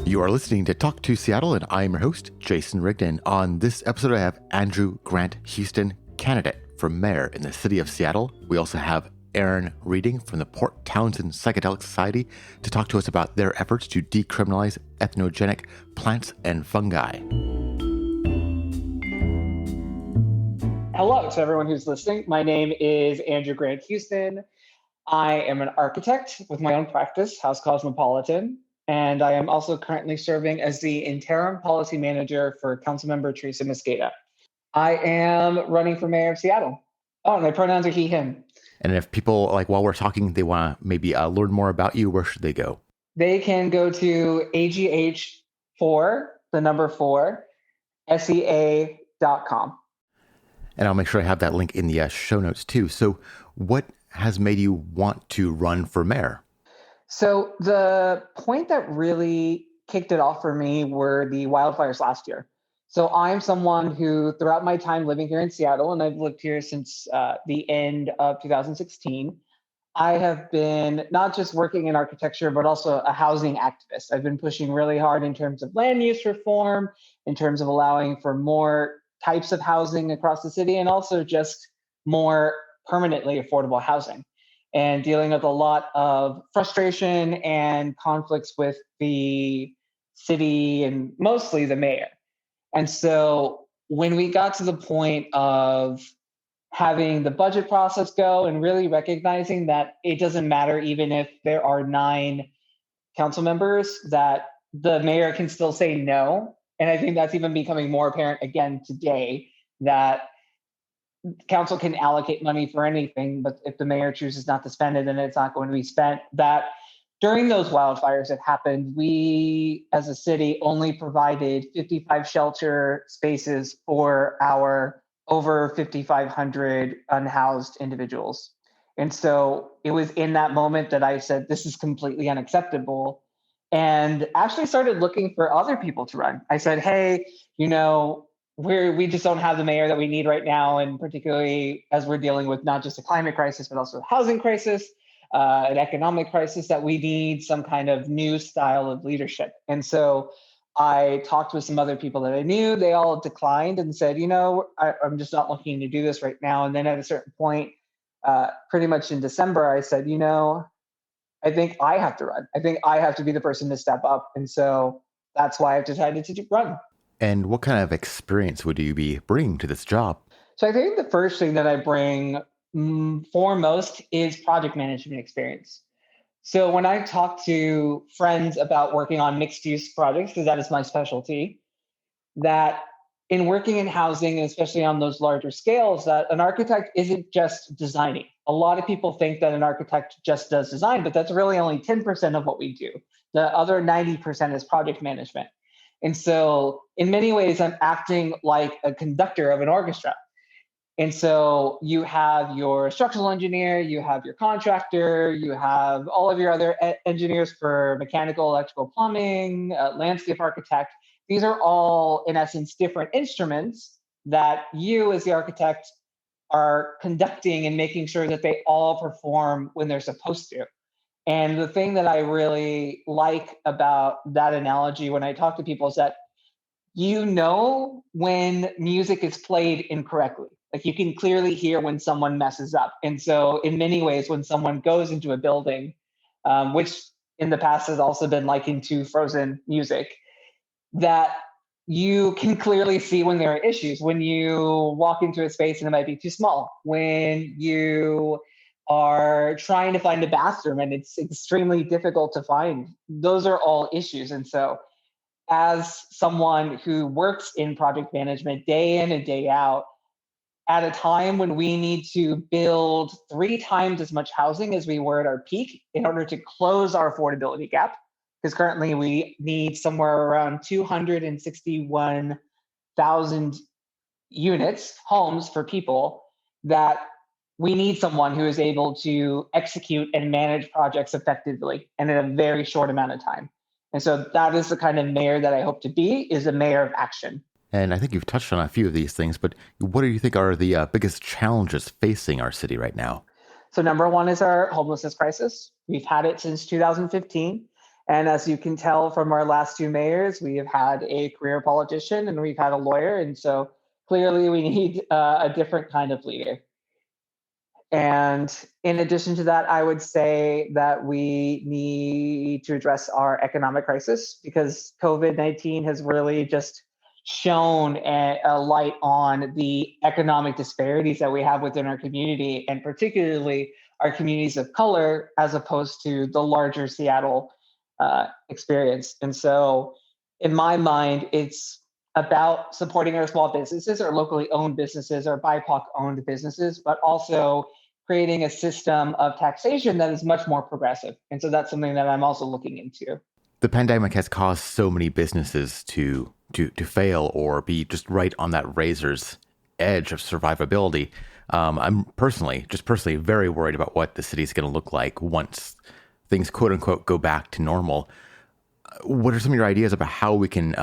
You are listening to Talk to Seattle, and I'm your host, Jason Rigdon. On this episode, I have Andrew Grant Houston, candidate for mayor in the city of Seattle. We also have Erin Reading from the Port Townsend Psychedelic Society to talk to us about their efforts to decriminalize entheogenic plants and fungi. Hello to everyone who's listening. My name is Andrew Grant Houston. I am an architect with my own practice, House Cosmopolitan, and I am also currently serving as the interim policy manager for Councilmember Teresa Mosqueda. I am running for mayor of Seattle. Oh, my pronouns are he, him. And if people, while we're talking, they want to maybe learn more about you, where should they go? They can go to AGH4, the number 4, SEA.com. And I'll make sure I have that link in the show notes too. So what has made you want to run for mayor? So the point that really kicked it off for me were the wildfires last year. So I'm someone who, throughout my time living here in Seattle, and I've lived here since the end of 2016, I have been not just working in architecture, but also a housing activist. I've been pushing really hard in terms of land use reform, in terms of allowing for more types of housing across the city, and also just more permanently affordable housing, and dealing with a lot of frustration and conflicts with the city and mostly the mayor. And so when we got to the point of having the budget process go and really recognizing that it doesn't matter even if there are 9 council members, that the mayor can still say no. And I think that's even becoming more apparent again today, that council can allocate money for anything, but if the mayor chooses not to spend it, then it's not going to be spent. That during those wildfires that happened, we as a city only provided 55 shelter spaces for our over 5,500 unhoused individuals. And so it was in that moment that I said, this is completely unacceptable, and actually started looking for other people to run. I said, hey, we just don't have the mayor that we need right now, and particularly as we're dealing with not just a climate crisis, but also a housing crisis, an economic crisis, that we need some kind of new style of leadership. And so I talked with some other people that I knew. They all declined and said, I'm just not looking to do this right now. And then at a certain point, pretty much in December, I said, I think I have to run. I think I have to be the person to step up. And so that's why I've decided to run. And what kind of experience would you be bringing to this job? So I think the first thing that I bring foremost is project management experience. So when I talk to friends about working on mixed use projects, because that is my specialty, that in working in housing, and especially on those larger scales, that an architect isn't just designing. A lot of people think that an architect just does design, but that's really only 10% of what we do. The other 90% is project management. And so in many ways, I'm acting like a conductor of an orchestra. And so you have your structural engineer, you have your contractor, you have all of your other engineers for mechanical, electrical, plumbing, landscape architect. These are all, in essence, different instruments that you as the architect are conducting and making sure that they all perform when they're supposed to. And the thing that I really like about that analogy when I talk to people is that when music is played incorrectly. Like you can clearly hear when someone messes up. And so in many ways, when someone goes into a building, which in the past has also been likened to frozen music, that you can clearly see when there are issues. When you walk into a space and it might be too small, when you are trying to find a bathroom and it's extremely difficult to find, those are all issues. And so as someone who works in project management day in and day out, at a time when we need to build 3 times as much housing as we were at our peak in order to close our affordability gap, because currently we need somewhere around 261,000 units, homes for people, that we need someone who is able to execute and manage projects effectively and in a very short amount of time. And so that is the kind of mayor that I hope to be, is a mayor of action. And I think you've touched on a few of these things, but what do you think are the biggest challenges facing our city right now? So number one is our homelessness crisis. We've had it since 2015. And as you can tell from our last two mayors, we have had a career politician and we've had a lawyer. And so clearly we need a different kind of leader. And in addition to that, I would say that we need to address our economic crisis because COVID-19 has really just shone a light on the economic disparities that we have within our community, and particularly our communities of color, as opposed to the larger Seattle experience. And so, in my mind, it's about supporting our small businesses, our locally owned businesses, our BIPOC owned businesses, but also creating a system of taxation that is much more progressive. And so that's something that I'm also looking into. The pandemic has caused so many businesses to fail or be just right on that razor's edge of survivability. I'm personally very worried about what the city's going to look like once things, quote unquote, go back to normal. What are some of your ideas about how we can,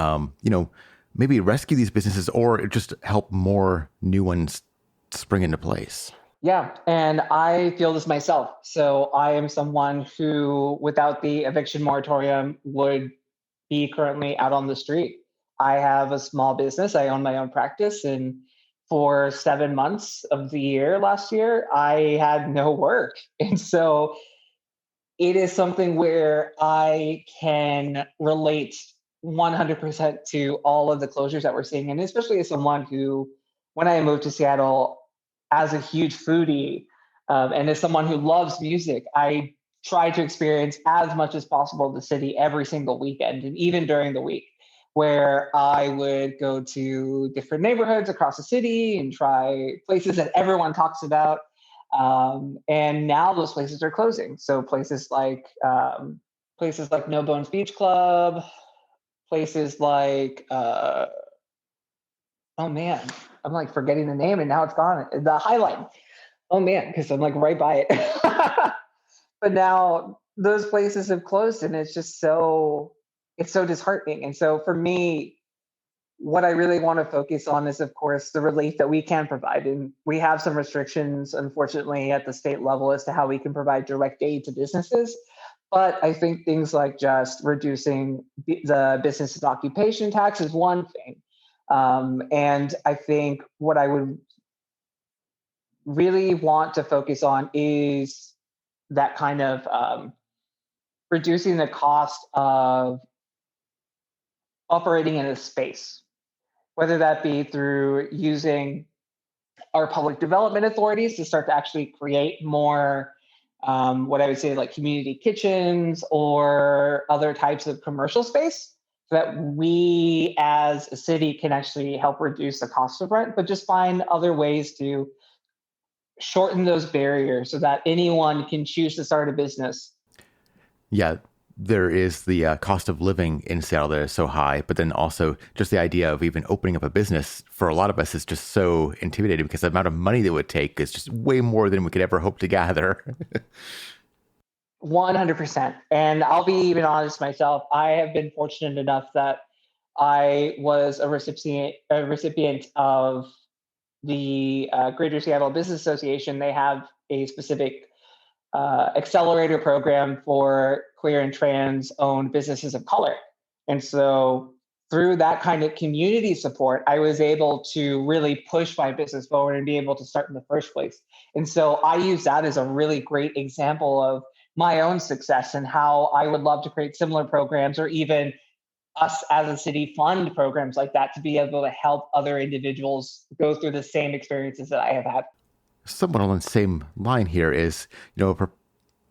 maybe rescue these businesses or just help more new ones spring into place? Yeah, and I feel this myself. So I am someone who, without the eviction moratorium, would be currently out on the street. I have a small business. I own my own practice. And for 7 months of the year last year, I had no work. And so it is something where I can relate 100% to all of the closures that we're seeing. And especially as someone who, when I moved to Seattle, as a huge foodie and as someone who loves music, I try to experience as much as possible the city every single weekend and even during the week, where I would go to different neighborhoods across the city and try places that everyone talks about. And now those places are closing. So places like No Bones Beach Club, places like oh man, I'm like forgetting the name and now it's gone. The Highline. Oh man, because I'm like right by it. But now those places have closed and it's so disheartening. And so for me, what I really want to focus on is, of course, the relief that we can provide. And we have some restrictions, unfortunately, at the state level as to how we can provide direct aid to businesses. But I think things like just reducing the business and occupation tax is one thing. And I think what I would really want to focus on is that kind of reducing the cost of operating in a space, whether that be through using our public development authorities to start to actually create more, what I would say, like community kitchens or other types of commercial space, so that we as a city can actually help reduce the cost of rent, but just find other ways to shorten those barriers so that anyone can choose to start a business. Yeah, there is the cost of living in Seattle that is so high, but then also just the idea of even opening up a business for a lot of us is just so intimidating because the amount of money that it would take is just way more than we could ever hope to gather. 100%. And I'll be even honest myself, I have been fortunate enough that I was a recipient of the Greater Seattle Business Association. They have a specific accelerator program for queer and trans owned businesses of color. And so through that kind of community support, I was able to really push my business forward and be able to start in the first place. And so I use that as a really great example of my own success and how I would love to create similar programs, or even us as a city fund programs like that to be able to help other individuals go through the same experiences that I have had. Somewhat on the same line here is,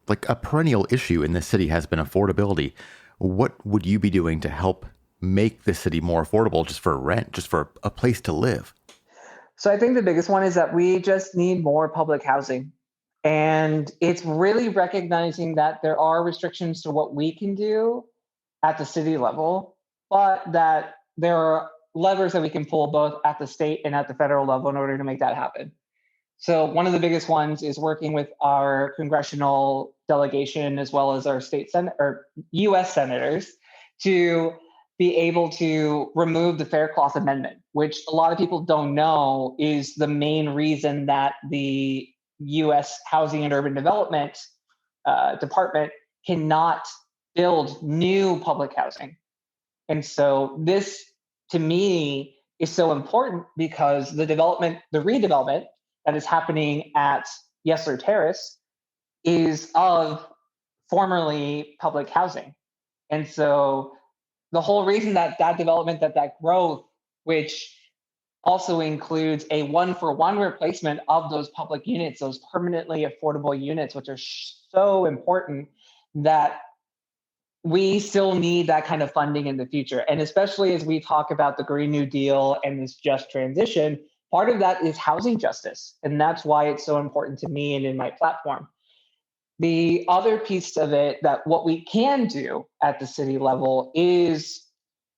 like a perennial issue in this city has been affordability. What would you be doing to help make the city more affordable just for rent, just for a place to live? So I think the biggest one is that we just need more public housing. And it's really recognizing that there are restrictions to what we can do at the city level, but that there are levers that we can pull both at the state and at the federal level in order to make that happen. So one of the biggest ones is working with our congressional delegation as well as our state senate or U.S. senators to be able to remove the Fair Cloth Amendment, which a lot of people don't know is the main reason that the U.S. Housing and Urban Development Department cannot build new public housing. And so this, to me, is so important because the redevelopment that is happening at Yesler Terrace is of formerly public housing. And so the whole reason that development, that growth, which also includes a one-for-one replacement of those public units, those permanently affordable units, which are so important, that we still need that kind of funding in the future. And especially as we talk about the Green New Deal and this just transition, part of that is housing justice. And that's why it's so important to me and in my platform. The other piece of it, that what we can do at the city level, is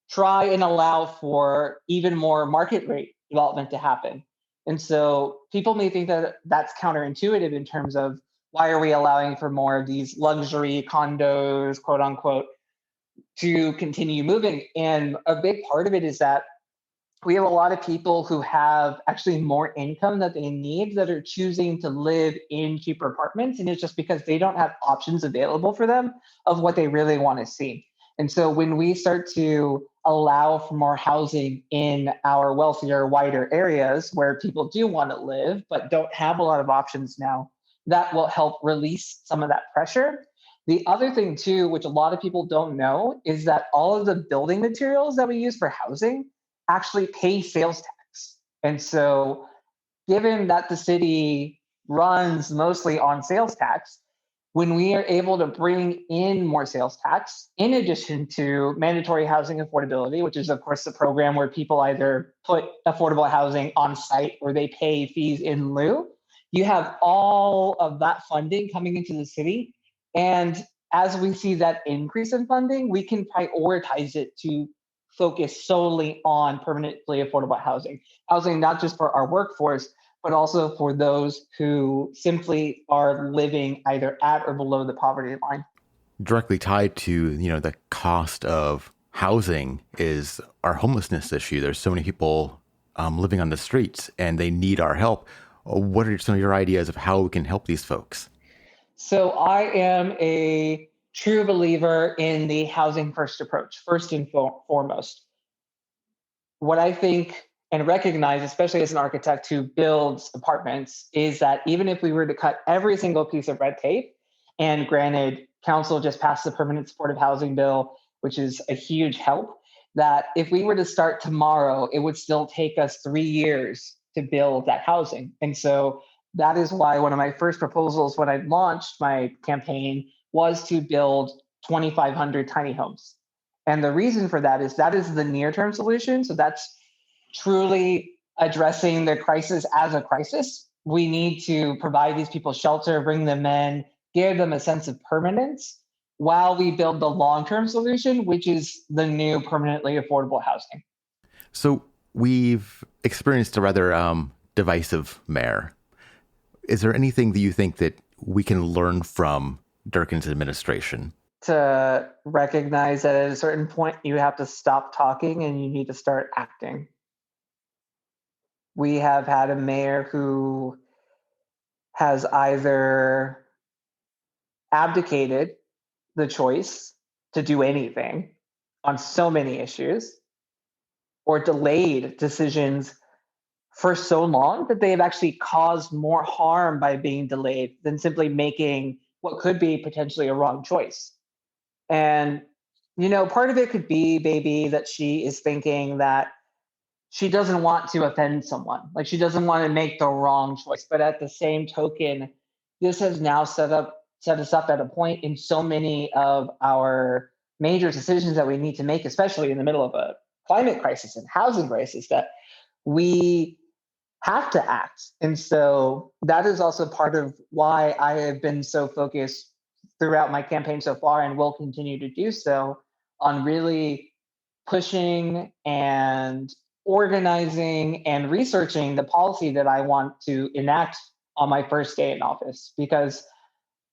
try and allow for even more market rate development to happen. And so people may think that that's counterintuitive in terms of, why are we allowing for more of these luxury condos, quote unquote, to continue moving? And a big part of it is that we have a lot of people who have actually more income that they need that are choosing to live in cheaper apartments. And it's just because they don't have options available for them of what they really want to see. And so when we start to allow for more housing in our wealthier, wider areas where people do want to live but don't have a lot of options now, that will help release some of that pressure. The other thing too, which a lot of people don't know, is that all of the building materials that we use for housing actually pay sales tax. And so given that the city runs mostly on sales tax, when we are able to bring in more sales tax, in addition to mandatory housing affordability, which is of course the program where people either put affordable housing on site or they pay fees in lieu, you have all of that funding coming into the city. And as we see that increase in funding, we can prioritize it to focus solely on permanently affordable housing not just for our workforce, but also for those who simply are living either at or below the poverty line. Directly tied to, the cost of housing is our homelessness issue. There's so many people living on the streets and they need our help. What are some of your ideas of how we can help these folks? So I am a true believer in the housing first approach, first and foremost. What I think and recognize, especially as an architect who builds apartments, is that even if we were to cut every single piece of red tape, and granted, council just passed the permanent supportive housing bill, which is a huge help, that if we were to start tomorrow, it would still take us 3 years to build that housing. And so that is why one of my first proposals when I launched my campaign was to build 2,500 tiny homes. And the reason for that is the near-term solution. So that's truly addressing the crisis as a crisis. We need to provide these people shelter, bring them in, give them a sense of permanence while we build the long-term solution, which is the new permanently affordable housing. So we've experienced a rather divisive mayor. Is there anything that you think that we can learn from Durkan's administration? To recognize that at a certain point, you have to stop talking and you need to start acting. We have had a mayor who has either abdicated the choice to do anything on so many issues or delayed decisions for so long that they have actually caused more harm by being delayed than simply making what could be potentially a wrong choice. And, part of it could be maybe that she is thinking that she doesn't want to offend someone. Like she doesn't want to make the wrong choice. But at the same token, this has now set us up at a point in so many of our major decisions that we need to make, especially in the middle of a climate crisis and housing crisis, that we have to act. And so that is also part of why I have been so focused throughout my campaign so far and will continue to do so on really pushing and organizing and researching the policy that I want to enact on my first day in office, because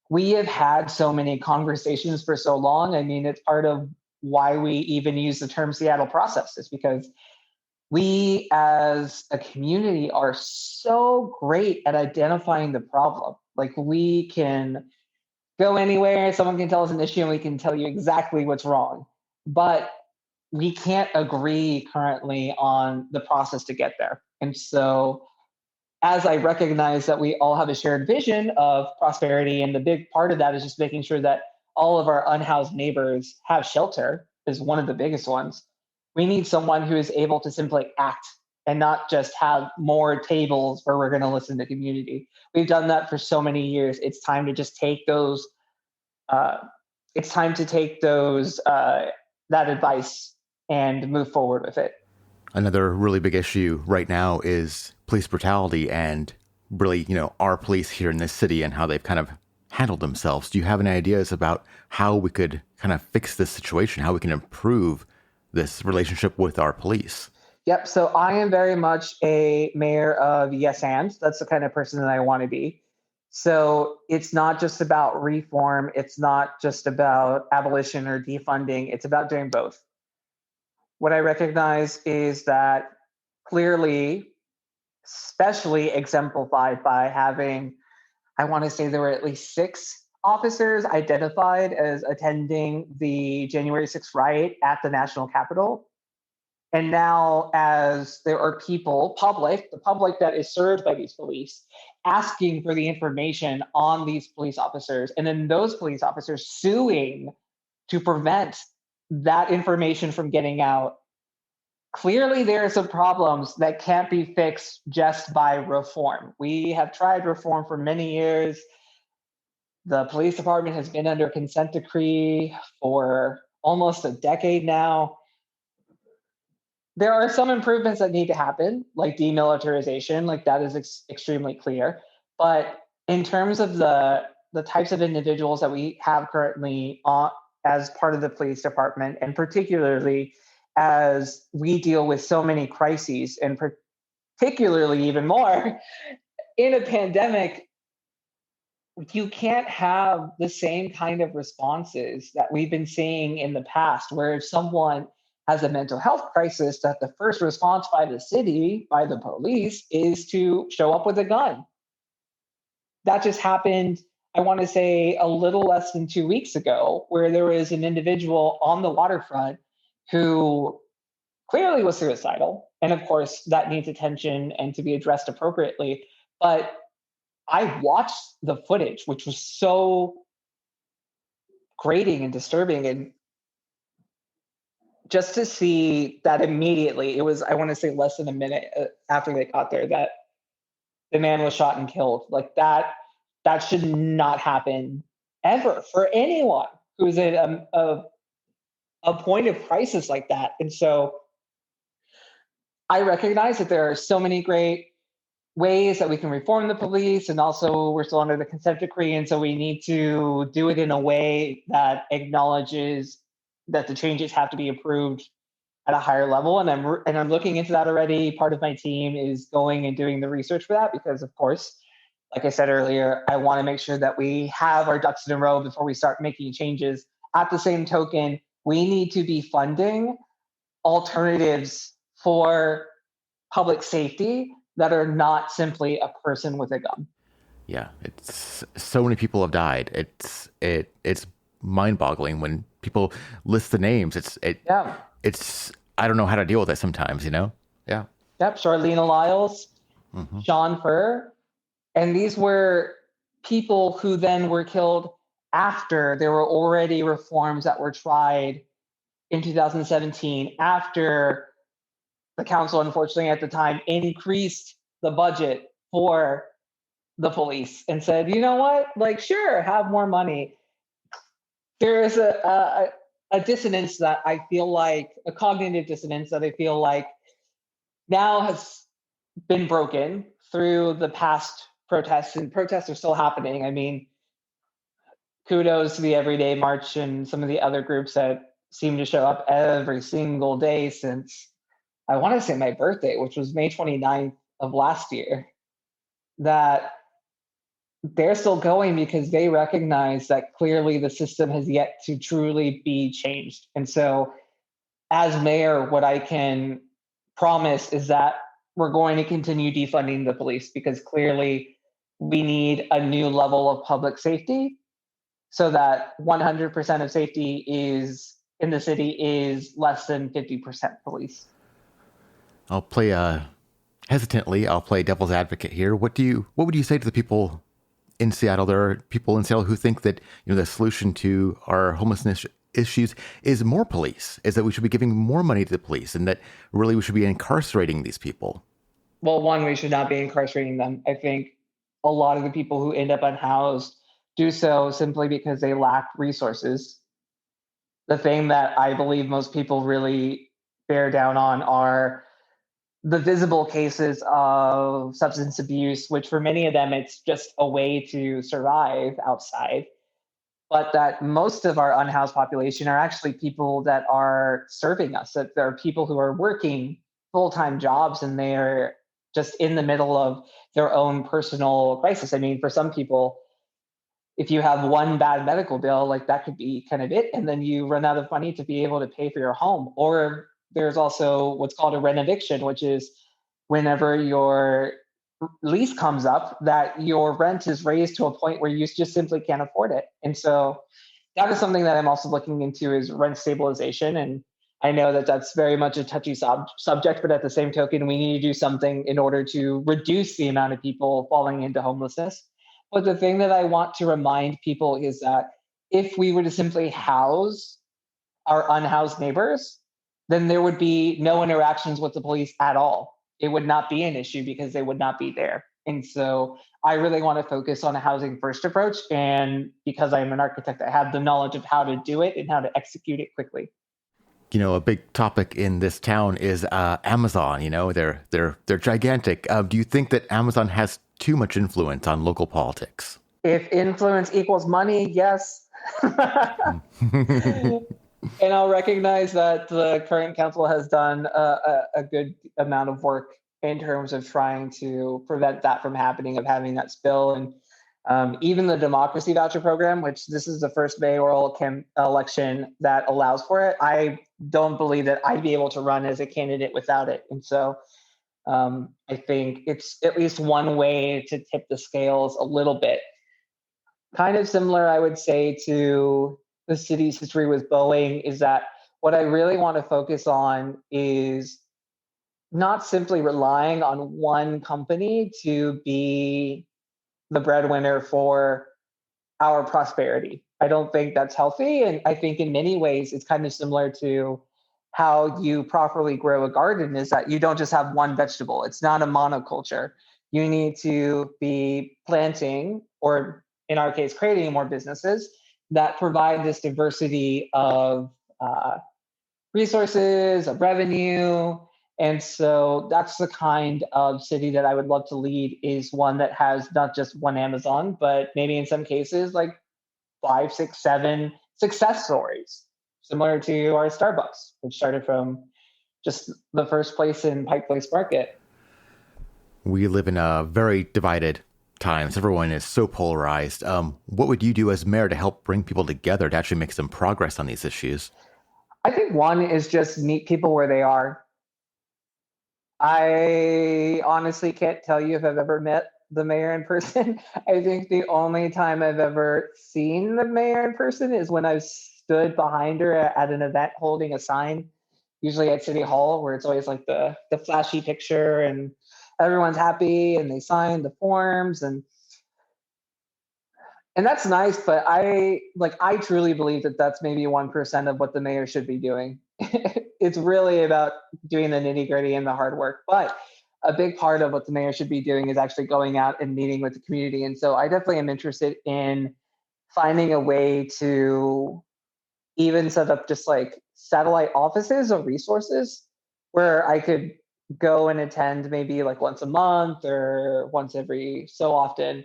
we have had so many conversations for so long. I mean, it's part of why we even use the term Seattle process, is because we as a community are so great at identifying the problem. Like we can go anywhere. Someone can tell us an issue and we can tell you exactly what's wrong. But we can't agree currently on the process to get there. And so, as I recognize that we all have a shared vision of prosperity, and the big part of that is just making sure that all of our unhoused neighbors have shelter, is one of the biggest ones. We need someone who is able to simply act and not just have more tables where we're going to listen to community. We've done that for so many years. It's time to just take those. It's time to take those that advice and move forward with it. Another really big issue right now is police brutality and really, our police here in this city and how they've kind of handled themselves. Do you have any ideas about how we could kind of fix this situation, how we can improve this relationship with our police? Yep. So I am very much a mayor of yes and. That's the kind of person that I want to be. So it's not just about reform. It's not just about abolition or defunding. It's about doing both. What I recognize is that clearly, especially exemplified by having, I want to say there were at least 6 officers identified as attending the January 6th riot at the National Capitol. And now, as there are people, the public that is served by these police, asking for the information on these police officers, and then those police officers suing to prevent that information from getting out. Clearly, there are some problems that can't be fixed just by reform. We have tried reform for many years. The police department has been under consent decree for almost a decade now. There are some improvements that need to happen, like demilitarization, like that is extremely clear. But in terms of the types of individuals that we have currently as part of the police department, and particularly as we deal with so many crises, and particularly even more in a pandemic, you can't have the same kind of responses that we've been seeing in the past, where if someone has a mental health crisis, that the first response by the city, by the police, is to show up with a gun. That just happened, I want to say, a little less than 2 weeks ago, where there was an individual on the waterfront who clearly was suicidal. And of course, that needs attention and to be addressed appropriately. But I watched the footage, which was so grating and disturbing, and just to see that immediately, it was, I want to say, less than a minute after they got there, that the man was shot and killed. Like that should not happen ever for anyone who's at a point of crisis like that. And so I recognize that there are so many great ways that we can reform the police, and also we're still under the consent decree, and so we need to do it in a way that acknowledges that the changes have to be approved at a higher level. And I'm looking into that already. Part of my team is going and doing the research for that, because of course, like I said earlier, I want to make sure that we have our ducks in a row before we start making changes. At the same token, we need to be funding alternatives for public safety that are not simply a person with a gun. Yeah, it's so many people have died. It's mind-boggling when people list the names. It's I don't know how to deal with it sometimes, Yeah. Yep, Charlene Lyles, Sean Furr. And these were people who then were killed after there were already reforms that were tried in 2017, after the council, unfortunately, at the time, increased the budget for the police and said, you know what, like, sure, have more money. There is a dissonance that I feel like, a cognitive dissonance that I feel like now has been broken through the past protests, and protests are still happening. I mean, kudos to the Everyday March and some of the other groups that seem to show up every single day since, I want to say, my birthday, which was May 29th of last year, that they're still going because they recognize that clearly the system has yet to truly be changed. And so as mayor, what I can promise is that we're going to continue defunding the police, because clearly we need a new level of public safety. so that 100% of safety is in the city is less than 50% police. I'll play hesitantly. I'll play devil's advocate here. What would you say to the people in Seattle? There are people in Seattle who think that the solution to our homelessness issues is more police, is that we should be giving more money to the police, and that really we should be incarcerating these people. Well, one, we should not be incarcerating them. I think a lot of the people who end up unhoused do so simply because they lack resources. The thing that I believe most people really bear down on are the visible cases of substance abuse, which for many of them, it's just a way to survive outside. But that most of our unhoused population are actually people that are serving us, that there are people who are working full-time jobs and they're just in the middle of their own personal crisis. I mean, for some people, if you have one bad medical bill, like that could be kind of it. And then you run out of money to be able to pay for your home. Or there's also what's called a rent eviction, which is whenever your lease comes up, that your rent is raised to a point where you just simply can't afford it. And so that is something that I'm also looking into, is rent stabilization. And I know that that's very much a touchy subject, but at the same token, we need to do something in order to reduce the amount of people falling into homelessness. But the thing that I want to remind people is that if we were to simply house our unhoused neighbors, then there would be no interactions with the police at all. It would not be an issue because they would not be there. And so I really want to focus on a housing first approach. And because I'm an architect, I have the knowledge of how to do it and how to execute it quickly. A big topic in this town is Amazon. They're gigantic. Do you think that Amazon has too much influence on local politics? If influence equals money, yes. And I'll recognize that the current council has done a good amount of work in terms of trying to prevent that from happening, of having that spill. And even the democracy voucher program, which this is the first mayoral election that allows for it, I don't believe that I'd be able to run as a candidate without it. And so I think it's at least one way to tip the scales a little bit. Kind of similar, I would say, to the city's history with Boeing, is that what I really want to focus on is not simply relying on one company to be the breadwinner for our prosperity. I don't think that's healthy. And I think in many ways, it's kind of similar to how you properly grow a garden, is that you don't just have one vegetable. It's not a monoculture. You need to be planting, or in our case, creating more businesses that provide this diversity of resources, of revenue. And so that's the kind of city that I would love to lead, is one that has not just one Amazon, but maybe in some cases like 5, 6, 7 success stories, similar to our Starbucks, which started from just the first place in Pike Place Market. We live in a very divided times. Everyone is so polarized. What would you do as mayor to help bring people together to actually make some progress on these issues? I think one is just meet people where they are. I honestly can't tell you if I've ever met the mayor in person. I think the only time I've ever seen the mayor in person is when I've stood behind her at an event holding a sign, usually at City Hall, where it's always like the flashy picture and everyone's happy and they sign the forms, and that's nice. But I truly believe that that's maybe 1% of what the mayor should be doing. It's really about doing the nitty gritty and the hard work. But a big part of what the mayor should be doing is actually going out and meeting with the community. And so I definitely am interested in finding a way to even set up just like satellite offices of resources where I could go and attend maybe like once a month or once every so often,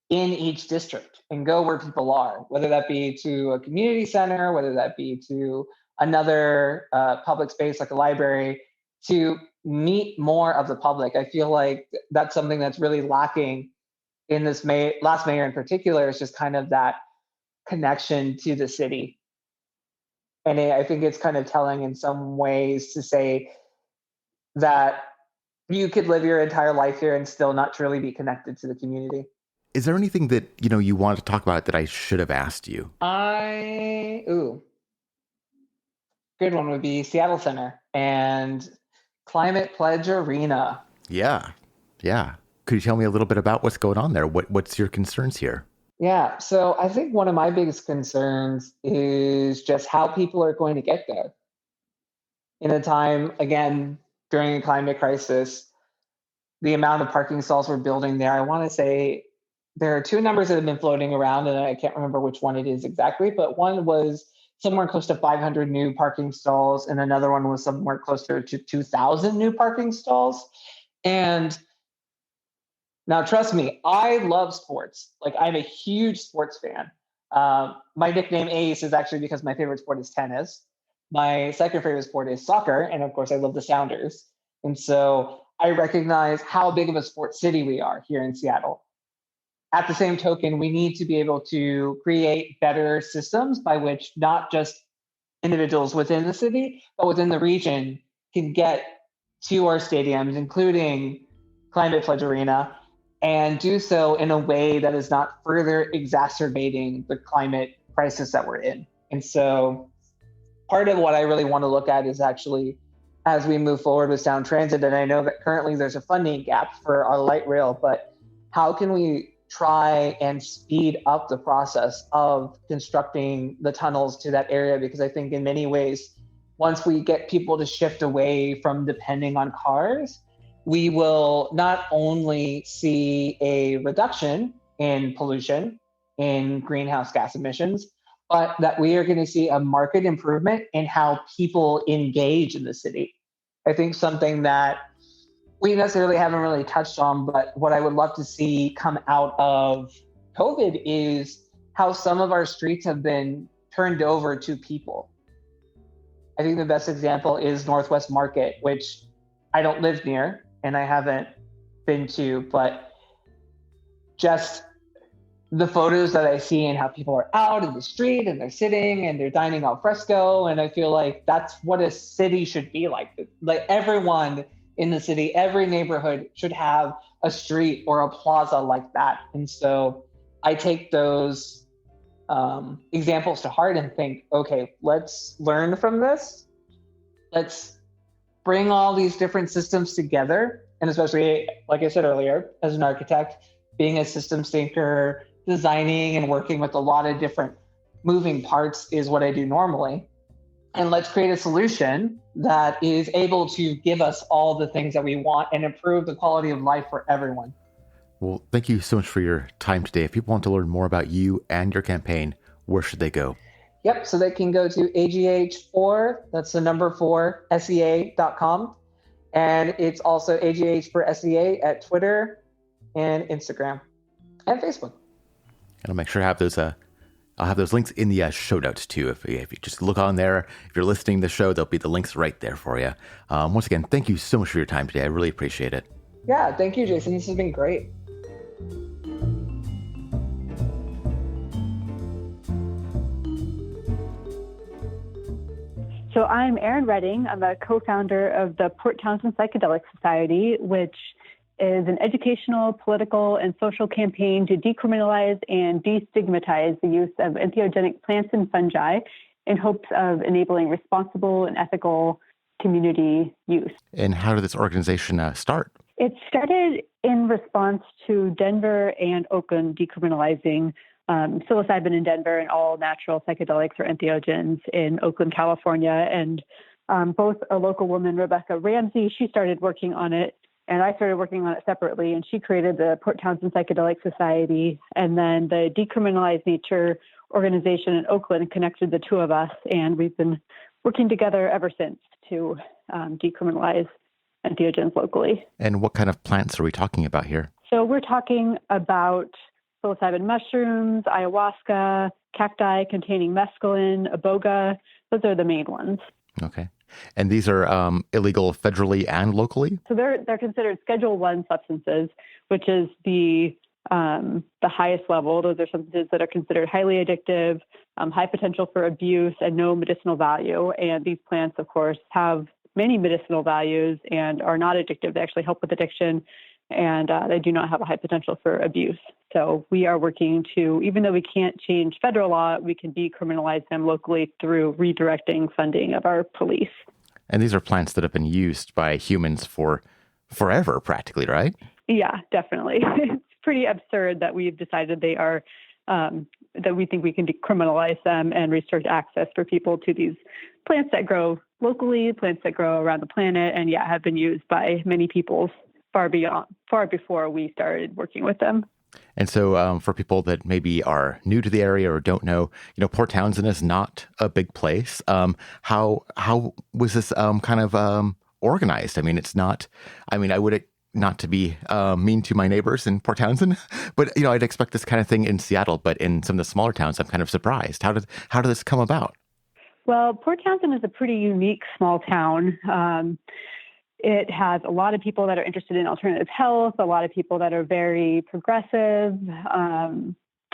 in each district, and go where people are, whether that be to a community center, whether that be to another public space like a library, to meet more of the public. I feel like that's something that's really lacking in this last mayor in particular, is just kind of that connection to the city. And I think it's kind of telling in some ways to say that you could live your entire life here and still not truly be connected to the community. Is there anything that, you want to talk about that I should have asked you? Good one would be Seattle Center and Climate Pledge Arena. Yeah. Yeah. Could you tell me a little bit about what's going on there? What's your concerns here? Yeah, so I think one of my biggest concerns is just how people are going to get there in a time, again, during a climate crisis. The amount of parking stalls we're building there, I want to say there are two numbers that have been floating around, and I can't remember which one it is exactly, but one was somewhere close to 500 new parking stalls, and another one was somewhere closer to 2,000 new parking stalls. And now, trust me, I love sports. Like, I'm a huge sports fan. My nickname Ace is actually because my favorite sport is tennis. My second favorite sport is soccer, and of course, I love the Sounders. And so I recognize how big of a sports city we are here in Seattle. At the same token, we need to be able to create better systems by which not just individuals within the city, but within the region can get to our stadiums, including Climate Pledge Arena, and do so in a way that is not further exacerbating the climate crisis that we're in. And so part of what I really want to look at is actually, as we move forward with Sound Transit, and I know that currently there's a funding gap for our light rail, but how can we try and speed up the process of constructing the tunnels to that area? Because I think in many ways, once we get people to shift away from depending on cars, we will not only see a reduction in pollution, in greenhouse gas emissions, but that we are going to see a marked improvement in how people engage in the city. I think something that we necessarily haven't really touched on, but what I would love to see come out of COVID is how some of our streets have been turned over to people. I think the best example is Northwest Market, which I don't live near and I haven't been to, but just the photos that I see and how people are out in the street and they're sitting and they're dining al fresco. And I feel like that's what a city should be like. Like everyone in the city, every neighborhood should have a street or a plaza like that. And so I take those examples to heart and think, okay, let's learn from this. Let's bring all these different systems together. And especially, like I said earlier, as an architect, being a systems thinker, designing and working with a lot of different moving parts is what I do normally. And let's create a solution that is able to give us all the things that we want and improve the quality of life for everyone. Well, thank you so much for your time today. If people want to learn more about you and your campaign, where should they go? Yep, so they can go to AGH4, that's the number 4, SEA.com. And it's also AGH for SEA at Twitter and Instagram and Facebook. And I'll make sure I have those. I'll have those links in the show notes too. If you just look on there, if you're listening to the show, there'll be the links right there for you. Once again, thank you so much for your time today. I really appreciate it. Yeah, thank you, Jason. This has been great. So I'm Erin Reading. I'm a co-founder of the Port Townsend Psychedelic Society, which is an educational, political, and social campaign to decriminalize and destigmatize the use of entheogenic plants and fungi in hopes of enabling responsible and ethical community use. And how did this organization start? It started in response to Denver and Oakland decriminalizing psilocybin in Denver and all natural psychedelics or entheogens in Oakland, California. And both a local woman, Rebecca Ramsey, she started working on it, and I started working on it separately, and she created the Port Townsend Psychedelic Society. And then the Decriminalize Nature organization in Oakland connected the two of us, and we've been working together ever since to decriminalize entheogens locally. And what kind of plants are we talking about here? So we're talking about psilocybin mushrooms, ayahuasca, cacti containing mescaline, iboga. Those are the main ones. Okay. And these are illegal federally and locally? So they're considered Schedule 1 substances, which is the highest level. Those are substances that are considered highly addictive, high potential for abuse, and no medicinal value. And these plants, of course, have many medicinal values and are not addictive. They actually help with addiction, and they do not have a high potential for abuse. So we are working to, even though we can't change federal law, we can decriminalize them locally through redirecting funding of our police. And these are plants that have been used by humans for forever, practically, right? Yeah, definitely. It's pretty absurd that we've decided they are, that we think we can decriminalize them and restrict access for people to these plants that grow locally, plants that grow around the planet, and have been used by many people far before we started working with them. And so for people that maybe are new to the area or don't know, Port Townsend is not a big place. How was this kind of organized? I mean, it's not, I would not to be mean to my neighbors in Port Townsend, but, I'd expect this kind of thing in Seattle, but in some of the smaller towns, I'm kind of surprised. How did this come about? Well, Port Townsend is a pretty unique small town. It has a lot of people that are interested in alternative health, a lot of people that are very progressive.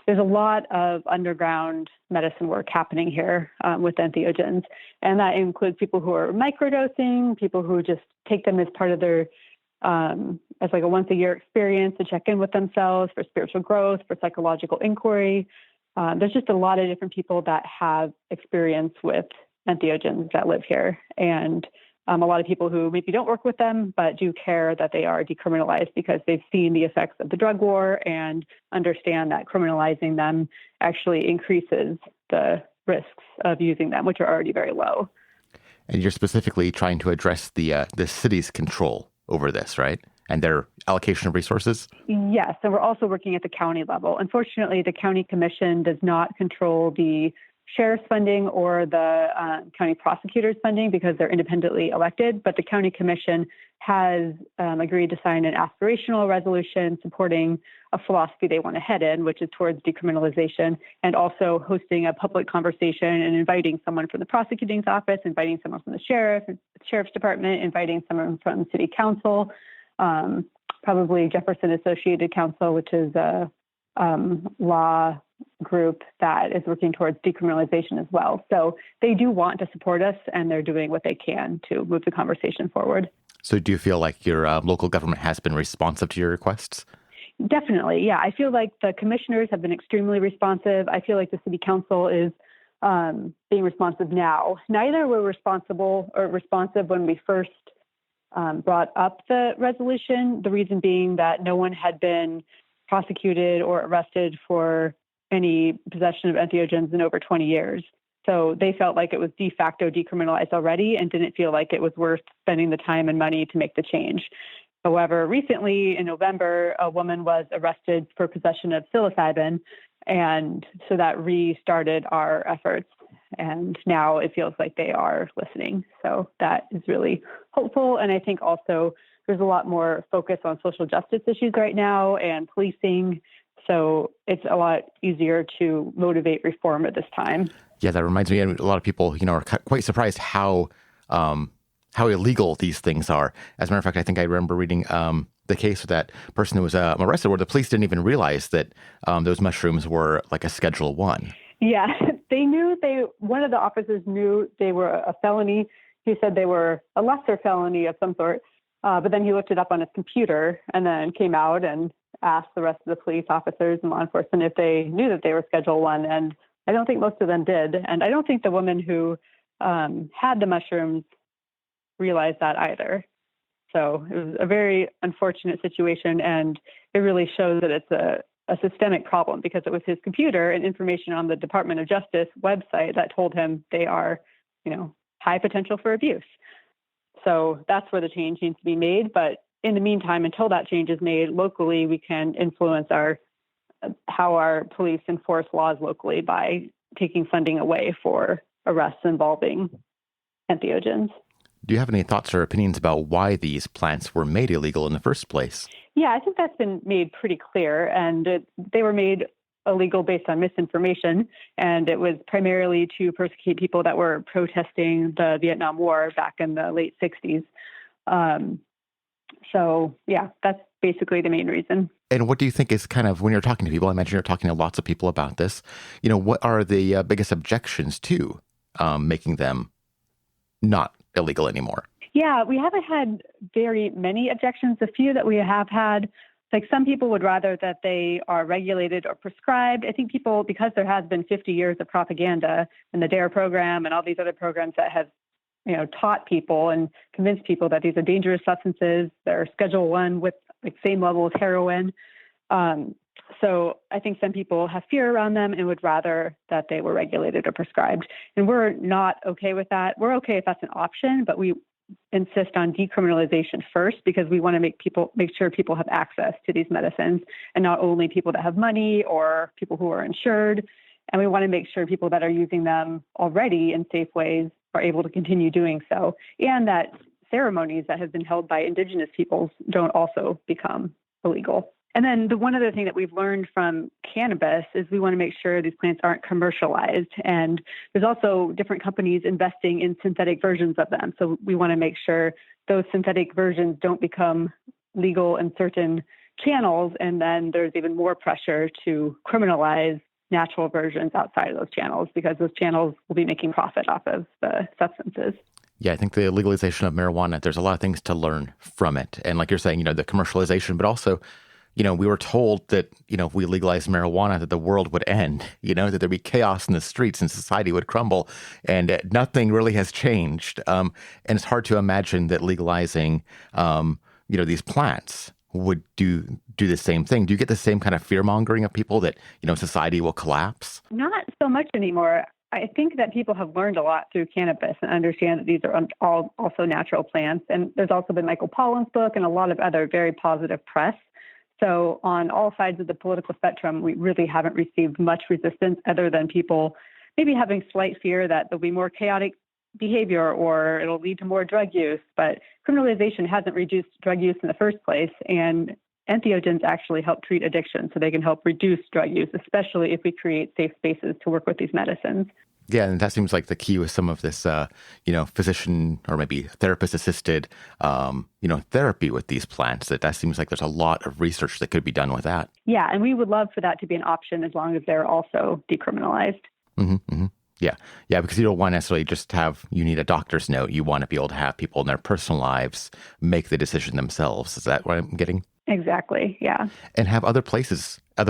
There's a lot of underground medicine work happening here with entheogens. And that includes people who are microdosing, people who just take them as part of their, as like a once a year experience to check in with themselves for spiritual growth, for psychological inquiry. There's just a lot of different people that have experience with entheogens that live here. And a lot of people who maybe don't work with them, but do care that they are decriminalized because they've seen the effects of the drug war and understand that criminalizing them actually increases the risks of using them, which are already very low. And you're specifically trying to address the city's control over this, right? And their allocation of resources? Yes. And we're also working at the county level. Unfortunately, the county commission does not control the sheriff's funding or the county prosecutor's funding because they're independently elected. But the county commission has agreed to sign an aspirational resolution supporting a philosophy they want to head in, which is towards decriminalization, and also hosting a public conversation and inviting someone from the prosecuting's office, inviting someone from the sheriff's department, inviting someone from city council, probably Jefferson Associated Council, which is a law group that is working towards decriminalization as well. So they do want to support us, and they're doing what they can to move the conversation forward. So do you feel like your local government has been responsive to your requests? Definitely, yeah. I feel like the commissioners have been extremely responsive. I feel like the city council is being responsive now. Neither were responsive when we first brought up the resolution, the reason being that no one had been prosecuted or arrested for any possession of entheogens in over 20 years. So they felt like it was de facto decriminalized already and didn't feel like it was worth spending the time and money to make the change. However, recently in November, a woman was arrested for possession of psilocybin, and so that restarted our efforts. And now it feels like they are listening. So that is really hopeful. And I think also there's a lot more focus on social justice issues right now and policing. So it's a lot easier to motivate reform at this time. Yeah, that reminds me, a lot of people, are quite surprised how illegal these things are. As a matter of fact, I think I remember reading the case of that person who was arrested where the police didn't even realize that those mushrooms were like a Schedule 1. Yeah, one of the officers knew they were a felony. He said they were a lesser felony of some sort. But then he looked it up on his computer and then came out and asked the rest of the police officers and law enforcement if they knew that they were Schedule 1. And I don't think most of them did. And I don't think the woman who had the mushrooms realized that either. So it was a very unfortunate situation. And it really shows that it's a systemic problem because it was his computer and information on the Department of Justice website that told him they are, high potential for abuse. So that's where the change needs to be made. But in the meantime, until that change is made locally, we can influence how our police enforce laws locally by taking funding away for arrests involving entheogens. Do you have any thoughts or opinions about why these plants were made illegal in the first place? Yeah, I think that's been made pretty clear. And they were made illegal based on misinformation. And it was primarily to persecute people that were protesting the Vietnam War back in the late 60s. So, yeah, that's basically the main reason. And what do you think is kind of, when you're talking to people, I imagine you're talking to lots of people about this, what are the biggest objections to making them not illegal anymore? Yeah, we haven't had very many objections. The few that we have had Like some people would rather that they are regulated or prescribed. I think people, because there has been 50 years of propaganda and the DARE program and all these other programs that have, taught people and convinced people that these are dangerous substances. They're Schedule 1 with like same level as heroin. So I think some people have fear around them and would rather that they were regulated or prescribed. And we're not okay with that. We're okay if that's an option, but we insist on decriminalization first because we want to make sure people have access to these medicines, and not only people that have money or people who are insured. And we want to make sure people that are using them already in safe ways are able to continue doing so, and that ceremonies that have been held by indigenous peoples don't also become illegal. And then the one other thing that we've learned from cannabis is we want to make sure these plants aren't commercialized. And there's also different companies investing in synthetic versions of them. So we want to make sure those synthetic versions don't become legal in certain channels. And then there's even more pressure to criminalize natural versions outside of those channels because those channels will be making profit off of the substances. Yeah, I think the legalization of marijuana, there's a lot of things to learn from it. And like you're saying, the commercialization, but also, we were told that, if we legalized marijuana, that the world would end, that there'd be chaos in the streets and society would crumble. And nothing really has changed. And it's hard to imagine that legalizing, these plants would do the same thing. Do you get the same kind of fear mongering of people that, society will collapse? Not so much anymore. I think that people have learned a lot through cannabis and understand that these are all also natural plants. And there's also been Michael Pollan's book and a lot of other very positive press. So on all sides of the political spectrum, we really haven't received much resistance other than people maybe having slight fear that there'll be more chaotic behavior or it'll lead to more drug use. But criminalization hasn't reduced drug use in the first place. And entheogens actually help treat addiction, so they can help reduce drug use, especially if we create safe spaces to work with these medicines. Yeah, and that seems like the key with some of this, physician or maybe therapist-assisted, therapy with these plants. That seems like there's a lot of research that could be done with that. Yeah, and we would love for that to be an option as long as they're also decriminalized. Mm-hmm, mm-hmm. Yeah, because you don't want to necessarily just you need a doctor's note. You want to be able to have people in their personal lives make the decision themselves. Is that what I'm getting? Exactly, yeah. And have other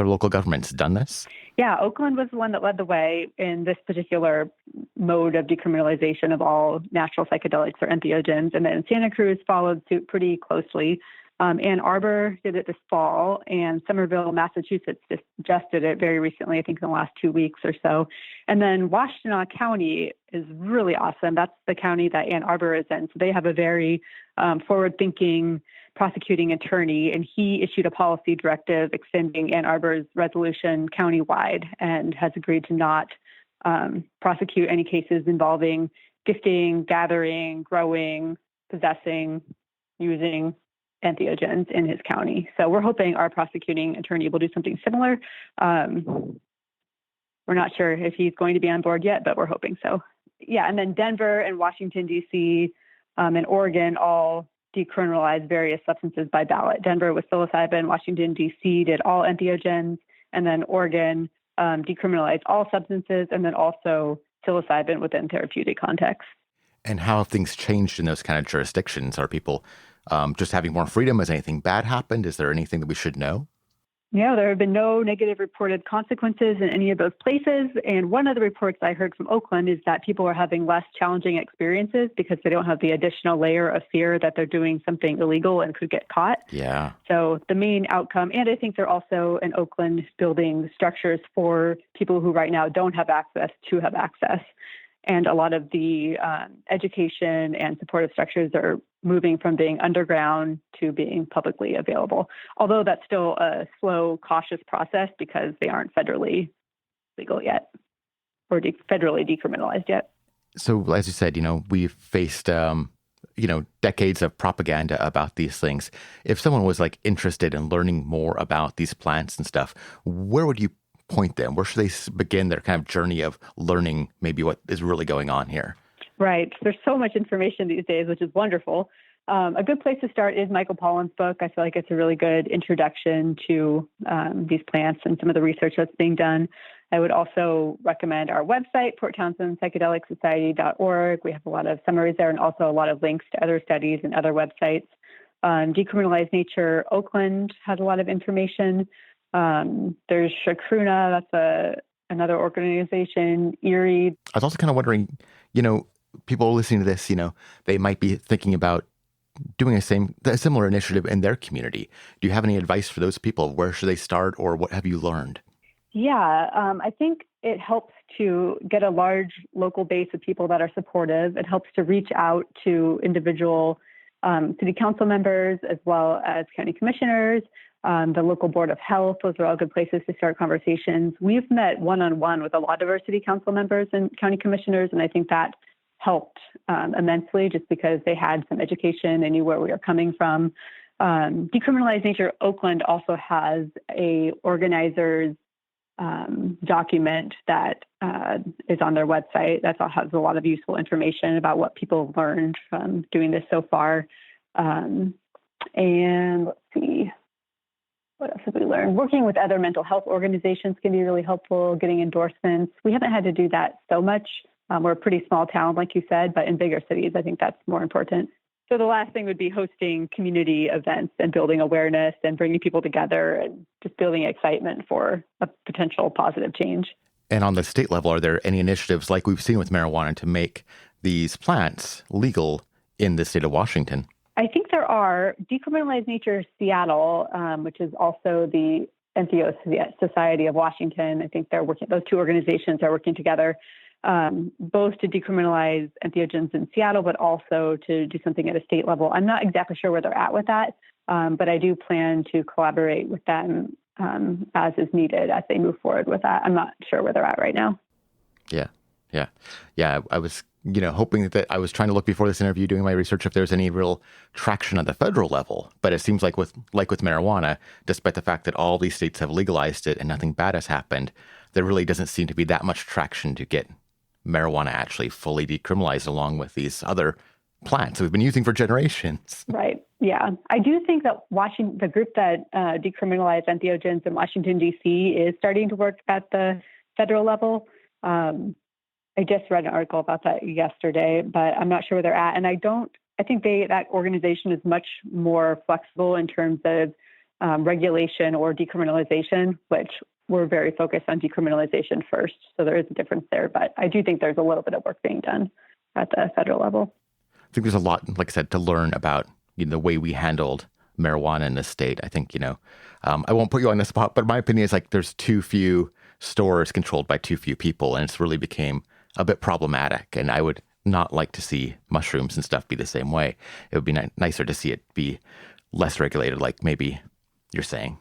local governments done this? Yeah, Oakland was the one that led the way in this particular mode of decriminalization of all natural psychedelics or entheogens. And then Santa Cruz followed suit pretty closely. Ann Arbor did it this fall, and Somerville, Massachusetts just did it very recently, I think in the last 2 weeks or so. And then Washtenaw County is really awesome. That's the county that Ann Arbor is in. So they have a very forward-thinking prosecuting attorney, and he issued a policy directive extending Ann Arbor's resolution countywide and has agreed to not prosecute any cases involving gifting, gathering, growing, possessing, using entheogens in his county. So we're hoping our prosecuting attorney will do something similar. We're not sure if he's going to be on board yet, but we're hoping so. Yeah, and then Denver and Washington, D.C. And Oregon all decriminalized various substances by ballot. Denver with psilocybin, Washington, D.C. did all entheogens, and then Oregon decriminalized all substances, and then also psilocybin within therapeutic contexts. And how have things changed in those kind of jurisdictions? Are people just having more freedom? Has anything bad happened? Is there anything that we should know? No, there have been no negative reported consequences in any of those places. And one of the reports I heard from Oakland is that people are having less challenging experiences because they don't have the additional layer of fear that they're doing something illegal and could get caught. Yeah. So the main outcome, and I think they're also in Oakland building structures for people who right now don't have access to have access. And a lot of the education and supportive structures are moving from being underground to being publicly available. Although that's still a slow, cautious process because they aren't federally legal yet or federally decriminalized yet. So as you said, we've faced, decades of propaganda about these things. If someone was interested in learning more about these plants and stuff, where would you point them? Where should they begin their kind of journey of learning maybe what is really going on here? Right. There's so much information these days, which is wonderful. A good place to start is Michael Pollan's book. I feel like it's a really good introduction to these plants and some of the research that's being done. I would also recommend our website, Port Townsend Psychedelic Society.org. We have a lot of summaries there and also a lot of links to other studies and other websites. Decriminalize Nature Oakland has a lot of information. There's Shakruna, that's another organization, Erie. I was also kind of wondering, people listening to this, they might be thinking about doing a similar initiative in their community. Do you have any advice for those people? Where should they start, or what have you learned? Yeah, I think it helps to get a large local base of people that are supportive. It helps to reach out to individual city council members as well as county commissioners, the local board of health. Those are all good places to start conversations. We've met one-on-one with a lot of our city council members and county commissioners, and I think that helped immensely just because they had some education, they knew where we were coming from. Decriminalize Nature Oakland also has a organizer's document that is on their website that has a lot of useful information about what people have learned from doing this so far. And let's see, what else have we learned? Working with other mental health organizations can be really helpful, getting endorsements. We haven't had to do that so much. We're a pretty small town, like you said, but in bigger cities, I think that's more important. So the last thing would be hosting community events and building awareness and bringing people together and just building excitement for a potential positive change. And on the state level, are there any initiatives like we've seen with marijuana to make these plants legal in the state of Washington? I think there are. Decriminalize Nature Seattle, which is also the entheogenic Society of Washington. I think they're working. Those two organizations are working together, both to decriminalize entheogens in Seattle, but also to do something at a state level. I'm not exactly sure where they're at with that, but I do plan to collaborate with them as is needed as they move forward with that. I'm not sure where they're at right now. Yeah. I was, hoping that I was trying to look before this interview, doing my research, if there's any real traction at the federal level. But it seems like with marijuana, despite the fact that all these states have legalized it and nothing bad has happened, there really doesn't seem to be that much traction to get marijuana actually fully decriminalized along with these other plants that we've been using for generations. Right. Yeah. I do think that the group that decriminalized entheogens in Washington, D.C. is starting to work at the federal level. I just read an article about that yesterday, but I'm not sure where they're at. And I think that organization is much more flexible in terms of regulation or decriminalization, which we're very focused on decriminalization first. So there is a difference there, but I do think there's a little bit of work being done at the federal level. I think there's a lot, like I said, to learn about the way we handled marijuana in this state. I think, I won't put you on the spot, but my opinion is like there's too few stores controlled by too few people, and it's really became a bit problematic. And I would not like to see mushrooms and stuff be the same way. It would be nicer to see it be less regulated, like maybe you're saying.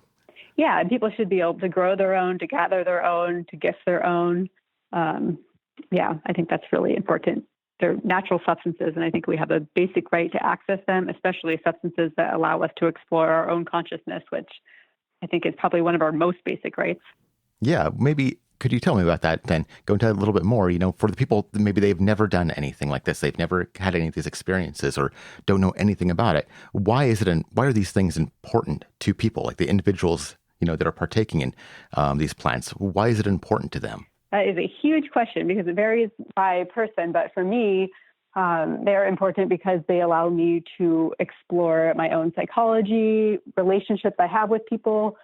Yeah, people should be able to grow their own, to gather their own, to gift their own. I think that's really important. They're natural substances, and I think we have a basic right to access them, especially substances that allow us to explore our own consciousness, which I think is probably one of our most basic rights. Yeah, maybe could you tell me about that then? Go into that a little bit more, for the people, maybe they've never done anything like this. They've never had any of these experiences or don't know anything about it. Why are these things important to people, like the individuals, that are partaking in these plants? Why is it important to them? That is a huge question because it varies by person. But for me, they're important because they allow me to explore my own psychology, relationships I have with people,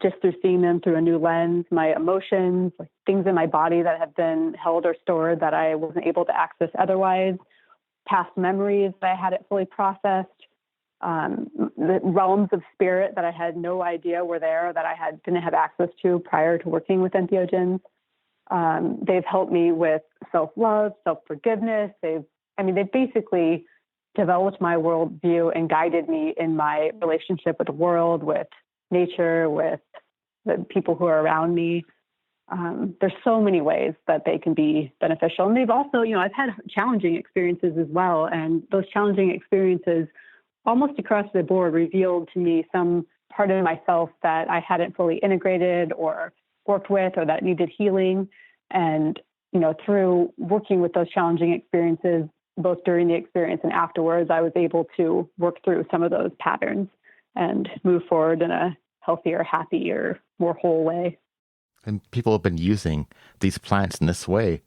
just through seeing them through a new lens, my emotions, like things in my body that have been held or stored that I wasn't able to access otherwise, past memories that I hadn't fully processed, the realms of spirit that I had no idea were there, that I didn't have access to prior to working with entheogens. They've helped me with self-love, self-forgiveness. They've basically developed my worldview and guided me in my relationship with the world, with nature, with the people who are around me. There's so many ways that they can be beneficial. And they've also, I've had challenging experiences as well. And those challenging experiences almost across the board revealed to me some part of myself that I hadn't fully integrated or worked with or that needed healing. And, through working with those challenging experiences, both during the experience and afterwards, I was able to work through some of those patterns and move forward in a healthier, happier, more whole way. And people have been using these plants in this way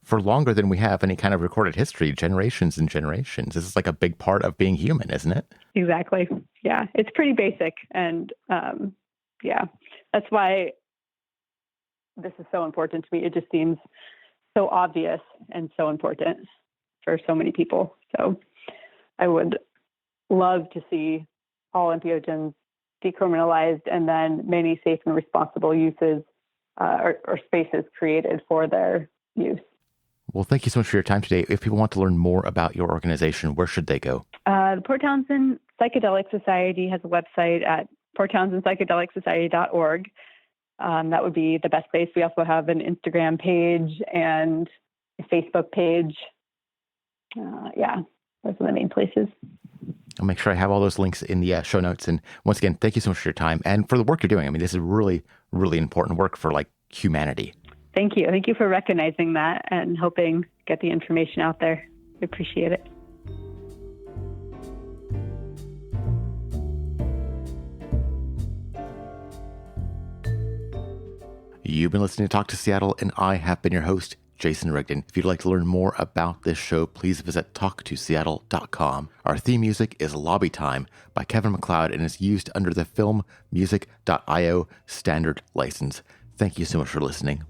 for longer than we have any kind of recorded history, generations and generations. This is like a big part of being human, isn't it? Exactly. Yeah, it's pretty basic. And that's why this is so important to me. It just seems so obvious and so important for so many people. So I would love to see all entheogens decriminalized and then many safe and responsible uses or spaces created for their use. Well, thank you so much for your time today. If people want to learn more about your organization, where should they go? The Port Townsend Psychedelic Society has a website at porttowsendspsychedelicsociety.org. That would be the best place. We also have an Instagram page and a Facebook page. Those are the main places. I'll make sure I have all those links in the show notes. And once again, thank you so much for your time and for the work you're doing. I mean, this is really, really important work for like humanity. Thank you. Thank you for recognizing that and helping get the information out there. I appreciate it. You've been listening to Talk to Seattle, and I have been your host, Jason Rigdon. If you'd like to learn more about this show, please visit talktoseattle.com. Our theme music is Lobby Time by Kevin MacLeod and is used under the filmmusic.io standard license. Thank you so much for listening.